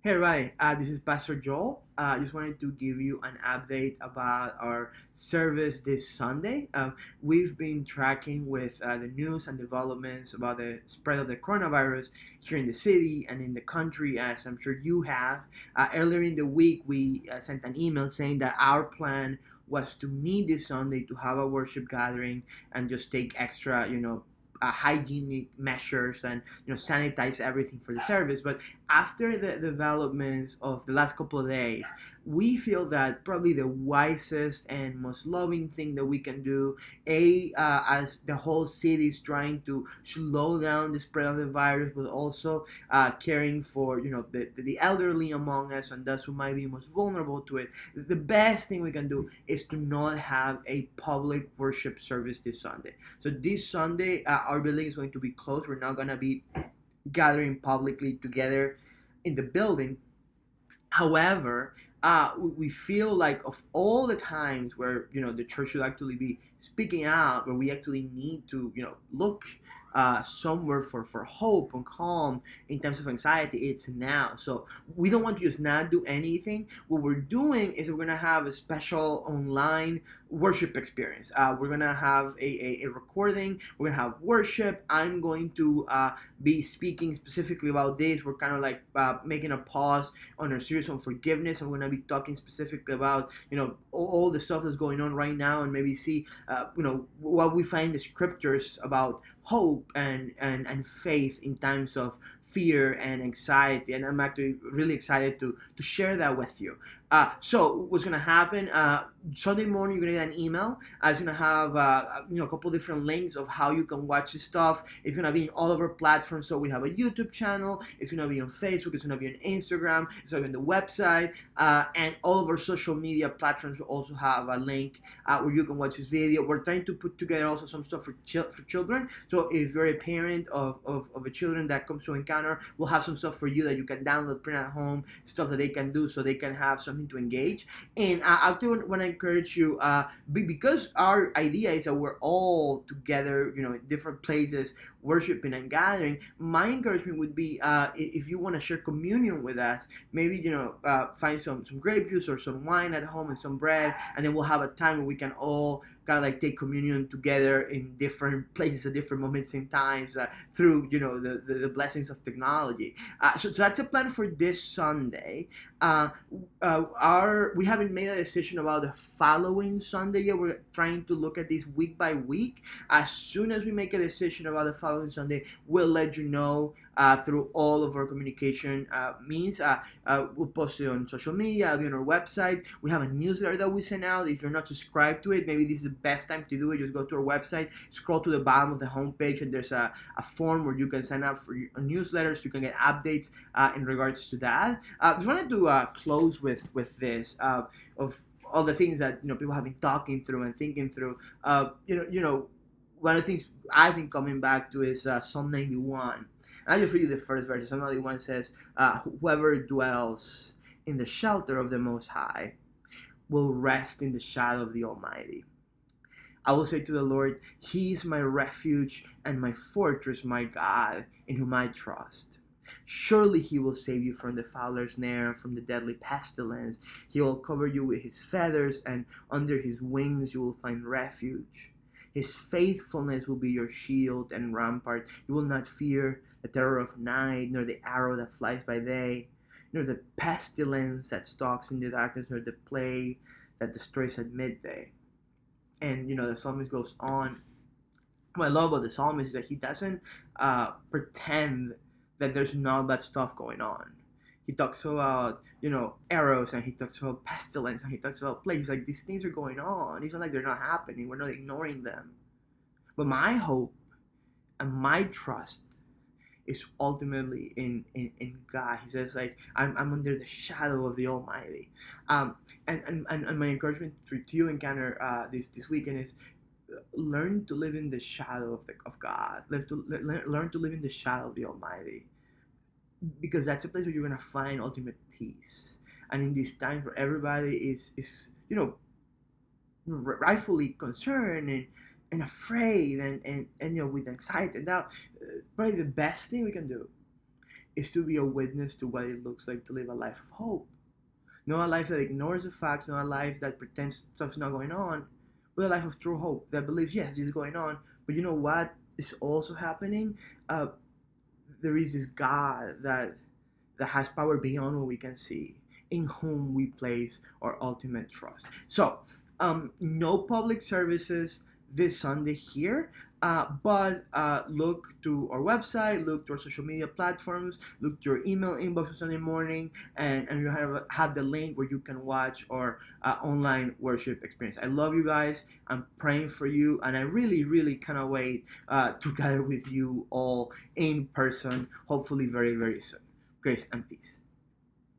Hey, everybody. This is Pastor Joel. I just wanted to give you an update about our service this Sunday. We've been tracking with the news and developments about the spread of the coronavirus here in the city and in the country, as I'm sure you have. Earlier in the week, we sent an email saying that our plan was to meet this Sunday to have a worship gathering and just take extra, hygienic measures and sanitize everything for the service. But after the developments of the last couple of days, we feel that probably the wisest and most loving thing that we can do, as the whole city is trying to slow down the spread of the virus, but also caring for the elderly among us and those who might be most vulnerable to it. The best thing we can do is to not have a public worship service this Sunday. So this Sunday, our building is going to be closed. We're not going to be gathering publicly together in the building. However, we feel like of all the times where the church should actually be speaking out, where we actually need to look somewhere for hope and calm in times of anxiety, it's now. So we don't want to just not do anything. What we're doing is we're gonna have a special online worship experience. We're gonna have a recording. We're gonna have worship. I'm going to be speaking specifically about this. We're kind of like making a pause on our series on forgiveness. I'm going to be talking specifically about all the stuff that's going on right now, and maybe see what we find in the scriptures about hope and faith in times of fear and anxiety. And I'm actually really excited to share that with you. So what's gonna happen? Sunday morning, you're gonna get an email. It's gonna have a couple different links of how you can watch the stuff. It's gonna be in all of our platforms. So we have a YouTube channel. It's gonna be on Facebook. It's gonna be on Instagram. It's gonna be on the website, and all of our social media platforms will also have a link where you can watch this video. We're trying to put together also some stuff for children. So if you're a parent of a children that comes to Encounter, we'll have some stuff for you that you can download, print at home, stuff that they can do so they can have something to engage. And I do want to encourage you, because our idea is that we're all together, in different places, worshiping and gathering. My encouragement would be, if you want to share communion with us, maybe find some grape juice or some wine at home and some bread, and then we'll have a time where we can all kind of like take communion together in different places at different moments in times, through the blessings of technology. So that's a plan for this Sunday. We haven't made a decision about the following Sunday yet. We're trying to look at this week by week. As soon as we make a decision about the following Sunday, we'll let you know through all of our communication means. We'll post it on social media. It'll be on our website. We have a newsletter that we send out. If you're not subscribed to it, maybe this is the best time to do it. Just go to our website, scroll to the bottom of the homepage, and there's a form where you can sign up for newsletters. You can get updates in regards to that. I just wanted to close with this of all the things that people have been talking through and thinking through. One of the things I've been coming back to is Psalm 91. I'll just read you the first verse. Psalm 91 says, "Whoever dwells in the shelter of the Most High will rest in the shadow of the Almighty. I will say to the Lord, He is my refuge and my fortress, my God, in whom I trust. Surely He will save you from the fowler's snare and from the deadly pestilence. He will cover you with His feathers, and under His wings you will find refuge. His faithfulness will be your shield and rampart. You will not fear the terror of night, nor the arrow that flies by day, nor the pestilence that stalks in the darkness, nor the plague that destroys at midday." And the psalmist goes on. What I love about the psalmist is that he doesn't pretend that there's not that stuff going on. He talks about arrows, and he talks about pestilence, and he talks about plagues. Like, these things are going on. It's not like they're not happening. We're not ignoring them. But my hope and my trust is ultimately in God. He says, like, I'm under the shadow of the Almighty. And my encouragement to you, Encounter, this weekend is, learn to live in the shadow of God. Learn to live in the shadow of the Almighty, because that's a place where you're gonna find ultimate peace. And in these times where everybody is rightfully concerned and afraid and with anxiety, now probably the best thing we can do is to be a witness to what it looks like to live a life of hope. Not a life that ignores the facts, not a life that pretends stuff's not going on, but a life of true hope that believes, yes, this is going on, but you know what is also happening? Uh, there is this God that has power beyond what we can see, in whom we place our ultimate trust. So, no public services this Sunday here, but look to our website, look to our social media platforms, look to your email inbox on Sunday morning, and you have the link where you can watch our online worship experience. I love you guys. I'm praying for you, and I really, really cannot wait to gather with you all in person, hopefully very, very soon. Grace and peace.